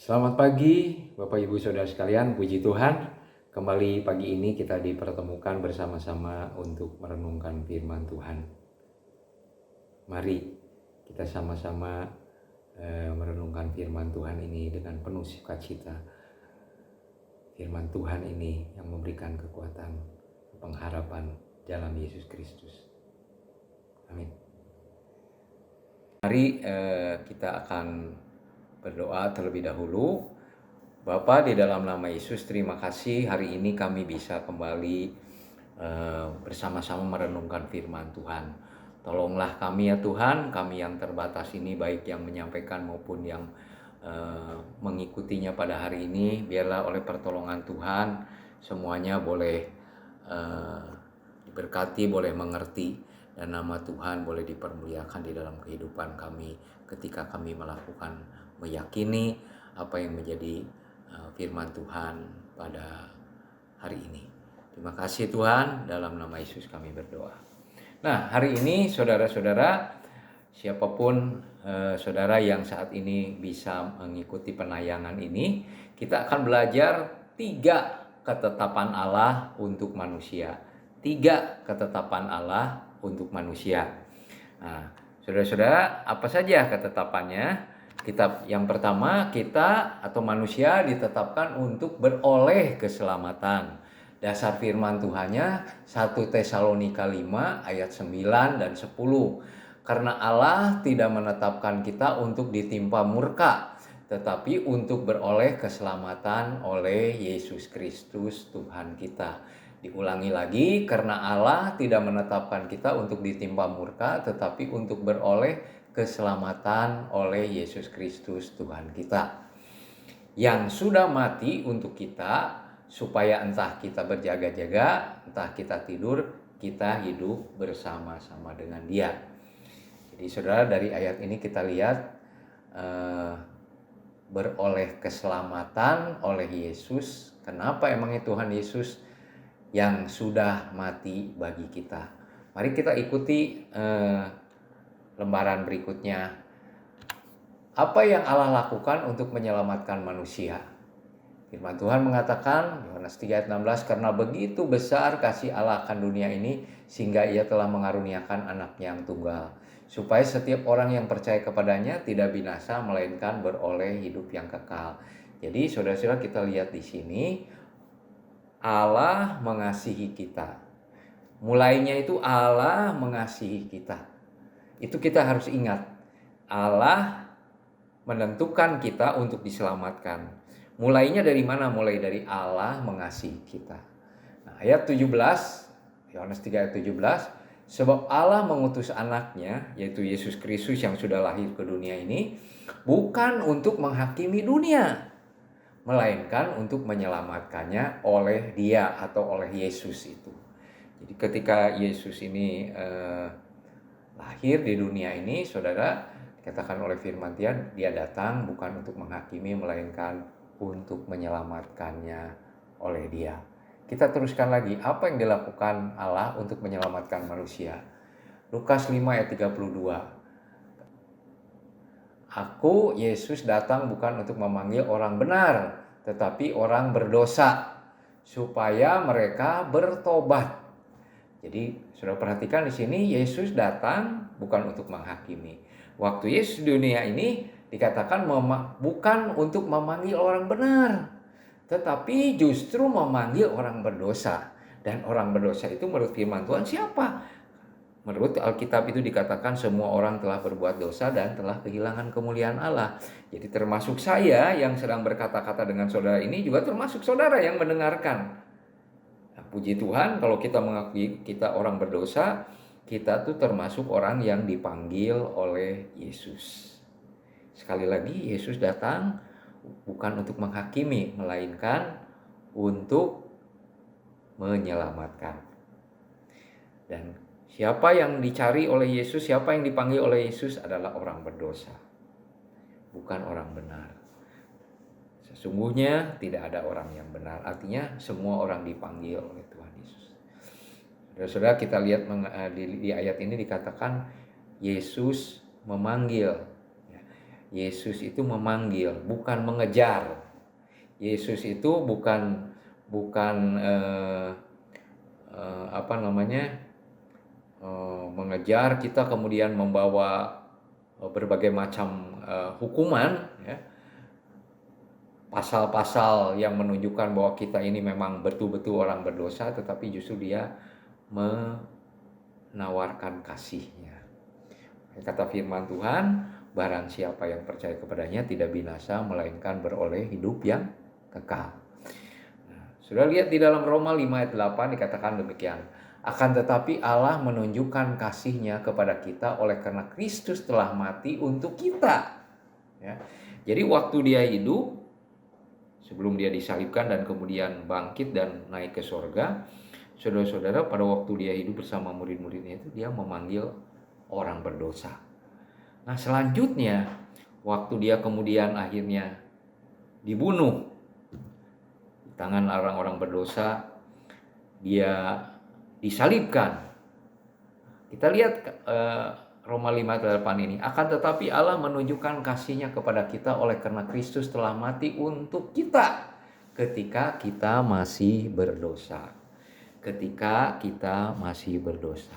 Selamat pagi Bapak Ibu Saudara sekalian, puji Tuhan. Kembali pagi ini kita dipertemukan bersama-sama untuk merenungkan firman Tuhan. Mari kita sama-sama merenungkan firman Tuhan ini dengan penuh sukacita. Firman Tuhan ini yang memberikan kekuatan, pengharapan dalam Yesus Kristus. Amin. Mari kita akan berdoa terlebih dahulu. Bapa, di dalam nama Yesus, terima kasih hari ini kami bisa kembali bersama-sama merenungkan firman Tuhan. Tolonglah kami ya Tuhan, kami yang terbatas ini, baik yang menyampaikan maupun yang mengikutinya pada hari ini. Biarlah oleh pertolongan Tuhan semuanya boleh diberkati, boleh mengerti, dan nama Tuhan boleh dipermuliakan di dalam kehidupan kami ketika kami meyakini apa yang menjadi firman Tuhan pada hari ini. Terima kasih Tuhan, dalam nama Yesus kami berdoa. Nah, hari ini saudara-saudara, siapapun saudara yang saat ini bisa mengikuti penayangan ini, kita akan belajar 3 ketetapan Allah untuk manusia. 3 ketetapan Allah untuk manusia. Nah, saudara-saudara, apa saja ketetapannya? Yang pertama, kita atau manusia ditetapkan untuk beroleh keselamatan. Dasar firman Tuhannya 1 Tesalonika 5 ayat 9 dan 10. Karena Allah tidak menetapkan kita untuk ditimpa murka, tetapi untuk beroleh keselamatan oleh Yesus Kristus Tuhan kita. Diulangi lagi, karena Allah tidak menetapkan kita untuk ditimpa murka, tetapi untuk beroleh keselamatan oleh Yesus Kristus Tuhan kita, yang sudah mati untuk kita, supaya entah kita berjaga-jaga, entah kita tidur, kita hidup bersama-sama dengan Dia. Jadi saudara, dari ayat ini kita lihat beroleh keselamatan oleh Yesus. Kenapa emangnya Tuhan Yesus yang sudah mati bagi kita? Mari kita ikuti lembaran berikutnya. Apa yang Allah lakukan untuk menyelamatkan manusia? Firman Tuhan mengatakan, Yohanes 3 ayat 16, karena begitu besar kasih Allah akan dunia ini, sehingga Ia telah mengaruniakan anaknya yang tunggal, supaya setiap orang yang percaya kepadanya tidak binasa, melainkan beroleh hidup yang kekal. Jadi saudara-saudara, kita lihat di sini, Allah mengasihi kita. Mulainya itu Allah mengasihi kita. Itu kita harus ingat. Allah menentukan kita untuk diselamatkan. Mulainya dari mana? Mulai dari Allah mengasihi kita. Nah, ayat 17, Yohanes 3 ayat 17, sebab Allah mengutus anaknya, yaitu Yesus Kristus yang sudah lahir ke dunia ini, bukan untuk menghakimi dunia, melainkan untuk menyelamatkannya oleh Dia atau oleh Yesus itu. Jadi ketika Yesus ini lahir di dunia ini, saudara, dikatakan oleh firman Tuhan, Dia datang bukan untuk menghakimi, melainkan untuk menyelamatkannya oleh Dia. Kita teruskan lagi, apa yang dilakukan Allah untuk menyelamatkan manusia? Lukas 5 ayat 32. Aku, Yesus, datang bukan untuk memanggil orang benar, tetapi orang berdosa, supaya mereka bertobat. Jadi, sudah perhatikan di sini, Yesus datang bukan untuk menghakimi. Waktu Yesus di dunia ini dikatakan bukan untuk memanggil orang benar, tetapi justru memanggil orang berdosa. Dan orang berdosa itu menurut firman Tuhan siapa? Menurut Alkitab itu dikatakan semua orang telah berbuat dosa dan telah kehilangan kemuliaan Allah. Jadi termasuk saya yang sedang berkata-kata dengan saudara ini, juga termasuk saudara yang mendengarkan. Nah, puji Tuhan, kalau kita mengakui kita orang berdosa, kita tuh termasuk orang yang dipanggil oleh Yesus. Sekali lagi, Yesus datang bukan untuk menghakimi, melainkan untuk menyelamatkan. Dan siapa yang dicari oleh Yesus, siapa yang dipanggil oleh Yesus adalah orang berdosa, bukan orang benar. Sesungguhnya tidak ada orang yang benar. Artinya semua orang dipanggil oleh Tuhan Yesus. Saudara, kita lihat di ayat ini dikatakan Yesus memanggil. Yesus itu memanggil, bukan mengejar. Yesus itu bukan apa namanya mengejar kita kemudian membawa berbagai macam hukuman, ya, pasal-pasal yang menunjukkan bahwa kita ini memang betul-betul orang berdosa, tetapi justru dia menawarkan kasih-Nya. Kata firman Tuhan, barang siapa yang percaya kepadanya tidak binasa, melainkan beroleh hidup yang kekal. Nah, sudah lihat di dalam Roma 5 ayat 8 dikatakan demikian. Akan tetapi Allah menunjukkan kasih-Nya kepada kita oleh karena Kristus telah mati untuk kita. Ya. Jadi waktu dia hidup, sebelum dia disalibkan dan kemudian bangkit dan naik ke sorga, saudara-saudara, pada waktu dia hidup bersama murid-muridnya itu dia memanggil orang berdosa. Nah selanjutnya, waktu dia kemudian akhirnya dibunuh di tangan orang-orang berdosa, dia disalibkan. Kita lihat Roma 5:8 ini. Akan tetapi Allah menunjukkan kasih-Nya kepada kita oleh karena Kristus telah mati untuk kita ketika kita masih berdosa. Ketika kita masih berdosa.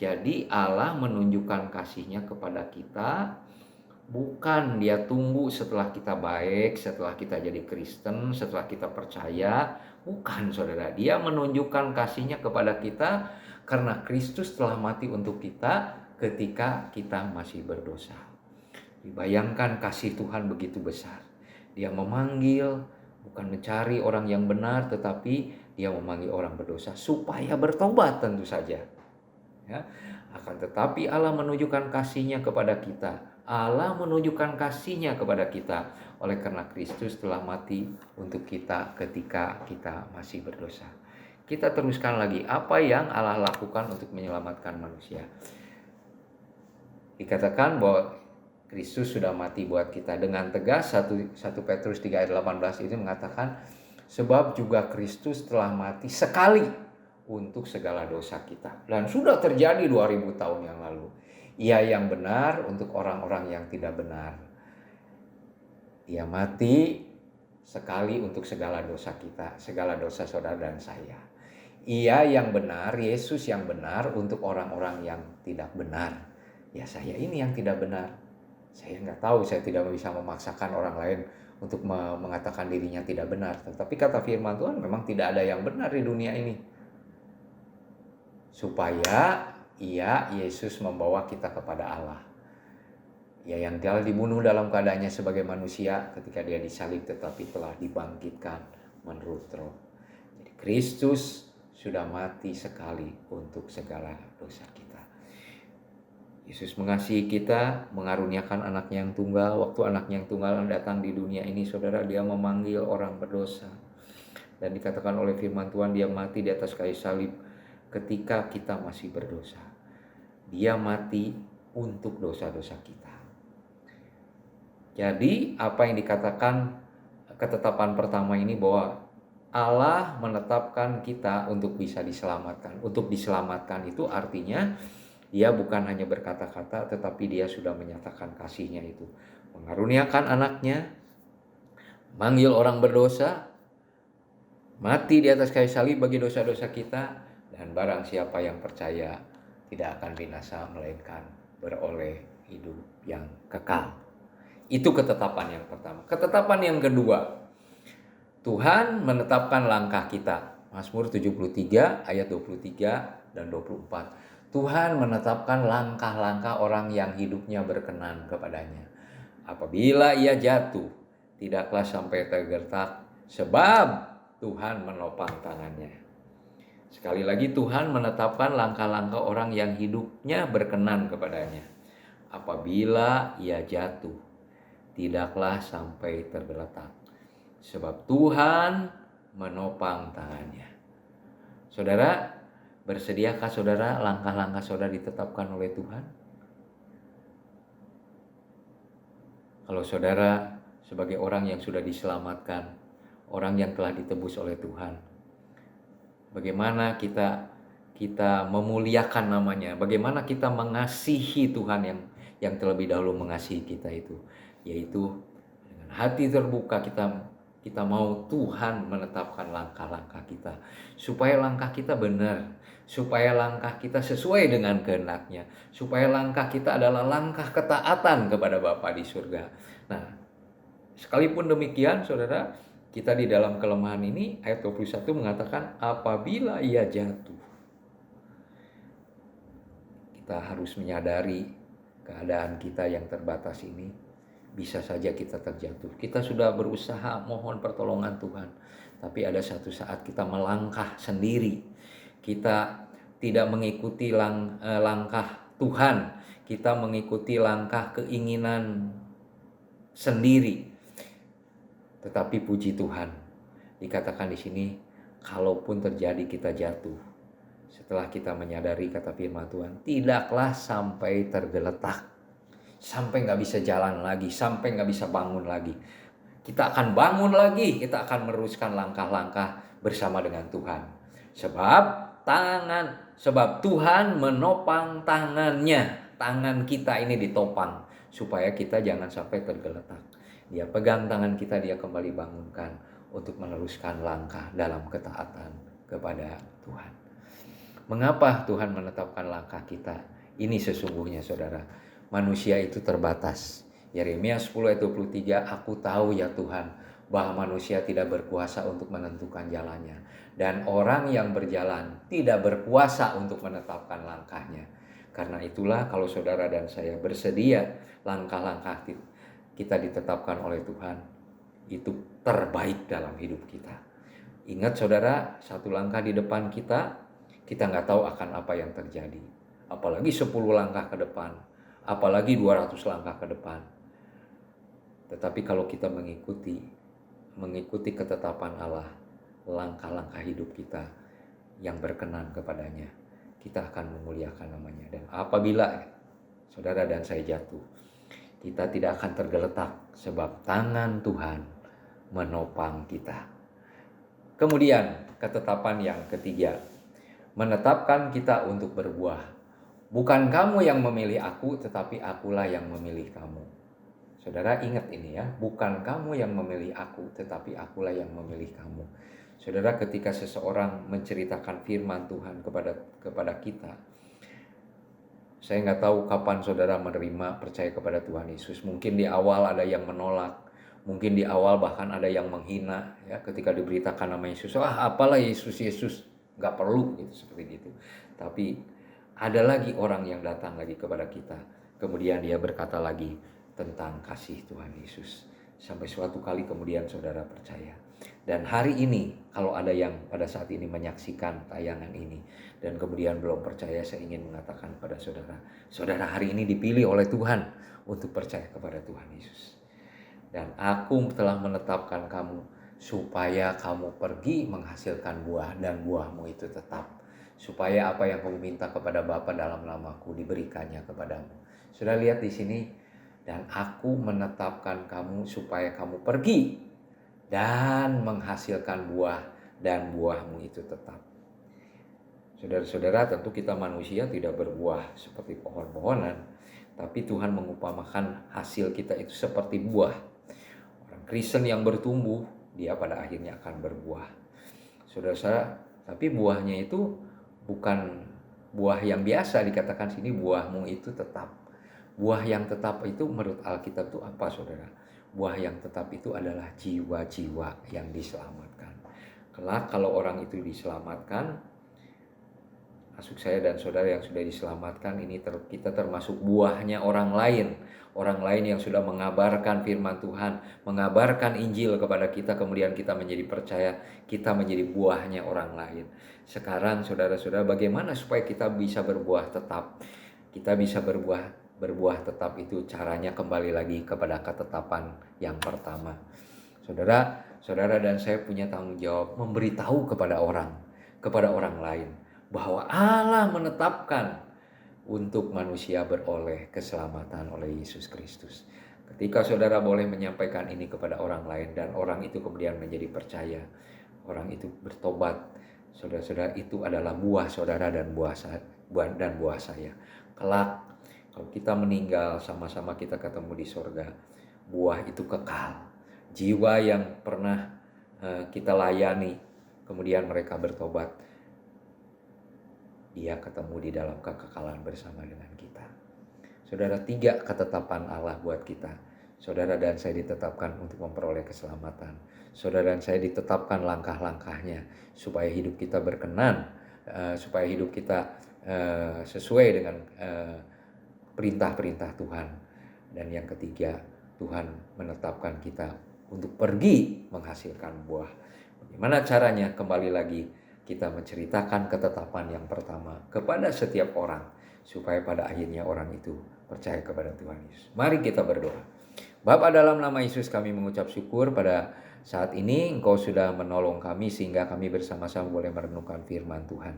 Jadi Allah menunjukkan kasih-Nya kepada kita, bukan dia tunggu setelah kita baik, setelah kita jadi Kristen, setelah kita percaya. Bukan, saudara. Dia menunjukkan kasih-Nya kepada kita karena Kristus telah mati untuk kita ketika kita masih berdosa. Dibayangkan kasih Tuhan begitu besar. Dia memanggil, bukan mencari orang yang benar, tetapi dia memanggil orang berdosa supaya bertobat tentu saja. Ya. Akan tetapi Allah menunjukkan kasih-Nya kepada kita. Allah menunjukkan kasih-Nya kepada kita oleh karena Kristus telah mati untuk kita ketika kita masih berdosa. Kita teruskan lagi apa yang Allah lakukan untuk menyelamatkan manusia. Dikatakan bahwa Kristus sudah mati buat kita. Dengan tegas 1 Petrus 3 ayat 18 itu mengatakan, sebab juga Kristus telah mati sekali untuk segala dosa kita. Dan sudah terjadi 2000 tahun yang lalu. Ia yang benar untuk orang-orang yang tidak benar. Ia mati sekali untuk segala dosa kita, segala dosa saudara dan saya. Ia yang benar, Yesus yang benar untuk orang-orang yang tidak benar. Ya saya ini yang tidak benar. Saya nggak tahu, saya tidak bisa memaksakan orang lain untuk mengatakan dirinya tidak benar. Tetapi kata firman Tuhan memang tidak ada yang benar di dunia ini. Supaya Yesus membawa kita kepada Allah. Ia yang telah dibunuh dalam keadaannya sebagai manusia ketika dia disalib, tetapi telah dibangkitkan menurut Roh. Jadi Kristus sudah mati sekali untuk segala dosa kita. Yesus mengasihi kita, mengaruniakan anaknya yang tunggal. Waktu anaknya yang tunggal datang di dunia ini, saudara, dia memanggil orang berdosa. Dan dikatakan oleh firman Tuhan, dia mati di atas kayu salib ketika kita masih berdosa. Dia mati untuk dosa-dosa kita. Jadi apa yang dikatakan ketetapan pertama ini, bahwa Allah menetapkan kita untuk bisa diselamatkan. Untuk diselamatkan itu artinya dia bukan hanya berkata-kata, tetapi dia sudah menyatakan kasih-Nya itu. Mengaruniakan anaknya, manggil orang berdosa, mati di atas kayu salib bagi dosa-dosa kita, dan barang siapa yang percaya tidak akan binasa, melainkan beroleh hidup yang kekal. Itu ketetapan yang pertama. Ketetapan yang kedua, Tuhan menetapkan langkah kita. Mazmur 73 ayat 23 dan 24. Tuhan menetapkan langkah-langkah orang yang hidupnya berkenan kepadanya. Apabila ia jatuh, tidaklah sampai tergertak, sebab Tuhan menopang tangannya. Sekali lagi, Tuhan menetapkan langkah-langkah orang yang hidupnya berkenan kepadanya. Apabila ia jatuh, tidaklah sampai tergeletak, sebab Tuhan menopang tangannya. Saudara, bersediakah saudara langkah-langkah saudara ditetapkan oleh Tuhan? Kalau saudara sebagai orang yang sudah diselamatkan, orang yang telah ditebus oleh Tuhan, bagaimana kita memuliakan namanya, bagaimana kita mengasihi Tuhan yang terlebih dahulu mengasihi kita itu. yaitu dengan hati terbuka kita mau Tuhan menetapkan langkah-langkah kita, supaya langkah kita benar, supaya langkah kita sesuai dengan kehendak-Nya, supaya langkah kita adalah langkah ketaatan kepada Bapa di surga. Nah, sekalipun demikian saudara, kita di dalam kelemahan ini, ayat 21 mengatakan apabila ia jatuh, kita harus menyadari keadaan kita yang terbatas ini. Bisa saja kita terjatuh. Kita sudah berusaha mohon pertolongan Tuhan, tapi ada satu saat kita melangkah sendiri. Kita tidak mengikuti langkah Tuhan, kita mengikuti langkah keinginan sendiri. Tetapi puji Tuhan, dikatakan di sini, kalaupun terjadi kita jatuh, setelah kita menyadari kata firman Tuhan, tidaklah sampai tergeletak, sampai nggak bisa jalan lagi, sampai nggak bisa bangun lagi. Kita akan bangun lagi, kita akan meneruskan langkah-langkah bersama dengan Tuhan. Sebab Tuhan menopang tangan kita ini ditopang, supaya kita jangan sampai tergeletak. Dia pegang tangan kita, dia kembali bangunkan untuk meneruskan langkah dalam ketaatan kepada Tuhan. Mengapa Tuhan menetapkan langkah kita? Ini sesungguhnya saudara, manusia itu terbatas. Yeremia 10 ayat 23, aku tahu ya Tuhan, bahwa manusia tidak berkuasa untuk menentukan jalannya. Dan orang yang berjalan tidak berkuasa untuk menetapkan langkahnya. Karena itulah kalau saudara dan saya bersedia langkah-langkah kita ditetapkan oleh Tuhan, itu terbaik dalam hidup kita. Ingat saudara, satu langkah di depan kita nggak tahu akan apa yang terjadi. Apalagi 10 langkah ke depan, apalagi 200 langkah ke depan. Tetapi kalau kita mengikuti ketetapan Allah, langkah-langkah hidup kita yang berkenan kepadanya, kita akan memuliakan namanya. Dan apabila saudara dan saya jatuh, kita tidak akan tergeletak, sebab tangan Tuhan menopang kita. Kemudian ketetapan yang ketiga, menetapkan kita untuk berbuah. Bukan kamu yang memilih aku, tetapi akulah yang memilih kamu. Saudara ingat ini ya, bukan kamu yang memilih aku, tetapi akulah yang memilih kamu. Saudara, ketika seseorang menceritakan firman Tuhan kepada kita, saya nggak tahu kapan saudara menerima percaya kepada Tuhan Yesus. Mungkin di awal ada yang menolak, mungkin di awal bahkan ada yang menghina ya, ketika diberitakan nama Yesus. Apalah Yesus, nggak perlu gitu, seperti itu. Tapi ada lagi orang yang datang lagi kepada kita, kemudian dia berkata lagi tentang kasih Tuhan Yesus, sampai suatu kali kemudian saudara percaya. Dan hari ini kalau ada yang pada saat ini menyaksikan tayangan ini dan kemudian belum percaya, saya ingin mengatakan kepada saudara hari ini dipilih oleh Tuhan untuk percaya kepada Tuhan Yesus. Dan aku telah menetapkan kamu supaya kamu pergi menghasilkan buah, dan buahmu itu tetap, supaya apa yang kamu minta kepada Bapa dalam namaku diberikannya kepadamu. Sudah lihat di sini, dan aku menetapkan kamu supaya kamu pergi dan menghasilkan buah, dan buahmu itu tetap. Saudara-saudara, tentu kita manusia tidak berbuah seperti pohon-pohonan, tapi Tuhan mengumpamakan hasil kita itu seperti buah. Orang Kristen yang bertumbuh, dia pada akhirnya akan berbuah. Saudara-saudara, tapi buahnya itu bukan buah yang biasa, dikatakan sini buahmu itu tetap. Buah yang tetap itu menurut Alkitab itu apa saudara? Buah yang tetap itu adalah jiwa-jiwa yang diselamatkan. Kelak kalau orang itu diselamatkan, masuk saya dan saudara yang sudah diselamatkan ini, kita termasuk buahnya orang lain yang sudah mengabarkan firman Tuhan, mengabarkan Injil kepada kita, kemudian kita menjadi percaya, kita menjadi buahnya orang lain. Sekarang saudara-saudara, bagaimana supaya kita bisa berbuah tetap? Kita bisa berbuah tetap itu caranya kembali lagi kepada ketetapan yang pertama. Saudara dan saya punya tanggung jawab memberitahu kepada orang lain bahwa Allah menetapkan untuk manusia beroleh keselamatan oleh Yesus Kristus. Ketika saudara boleh menyampaikan ini kepada orang lain dan orang itu kemudian menjadi percaya, orang itu bertobat, saudara-saudara, itu adalah buah saudara dan buah saya. Kelak kalau kita meninggal, sama-sama kita ketemu di surga, buah itu kekal. Jiwa yang pernah kita layani, kemudian mereka bertobat, dia ketemu di dalam kekekalan bersama dengan kita. Saudara, 3 ketetapan Allah buat kita. Saudara dan saya ditetapkan untuk memperoleh keselamatan. Saudara dan saya ditetapkan langkah-langkahnya supaya hidup kita berkenan, supaya hidup kita sesuai dengan perintah-perintah Tuhan. Dan yang ketiga, Tuhan menetapkan kita untuk pergi menghasilkan buah. Bagaimana caranya? Kembali lagi kita menceritakan ketetapan yang pertama kepada setiap orang, supaya pada akhirnya orang itu percaya kepada Tuhan Yesus. Mari kita berdoa. Bapa, dalam nama Yesus kami mengucap syukur pada saat ini Engkau sudah menolong kami sehingga kami bersama-sama boleh merenungkan firman Tuhan.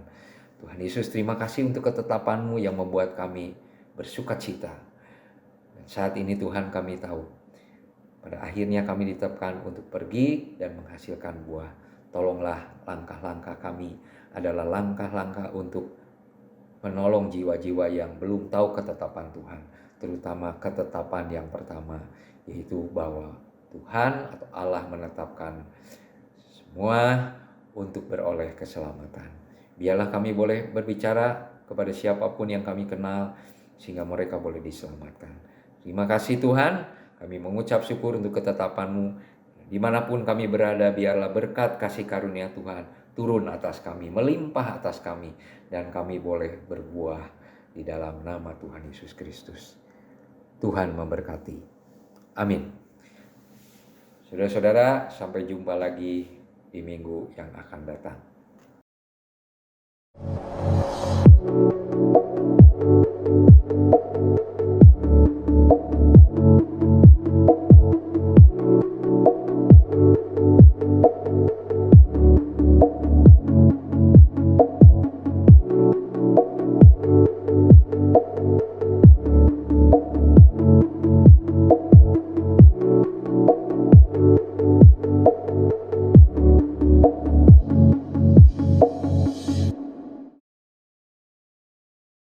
Tuhan Yesus, terima kasih untuk ketetapan-Mu yang membuat kami bersukacita. Dan saat ini Tuhan, kami tahu pada akhirnya kami ditetapkan untuk pergi dan menghasilkan buah. Tolonglah langkah-langkah kami adalah langkah-langkah untuk menolong jiwa-jiwa yang belum tahu ketetapan Tuhan. Terutama ketetapan yang pertama, yaitu bahwa Tuhan atau Allah menetapkan semua untuk beroleh keselamatan. Biarlah kami boleh berbicara kepada siapapun yang kami kenal, sehingga mereka boleh diselamatkan. Terima kasih Tuhan, kami mengucap syukur untuk ketetapan-Mu. Dimanapun kami berada, biarlah berkat kasih karunia Tuhan turun atas kami, melimpah atas kami, dan kami boleh berbuah di dalam nama Tuhan Yesus Kristus. Tuhan memberkati. Amin. Saudara-saudara, sampai jumpa lagi di minggu yang akan datang.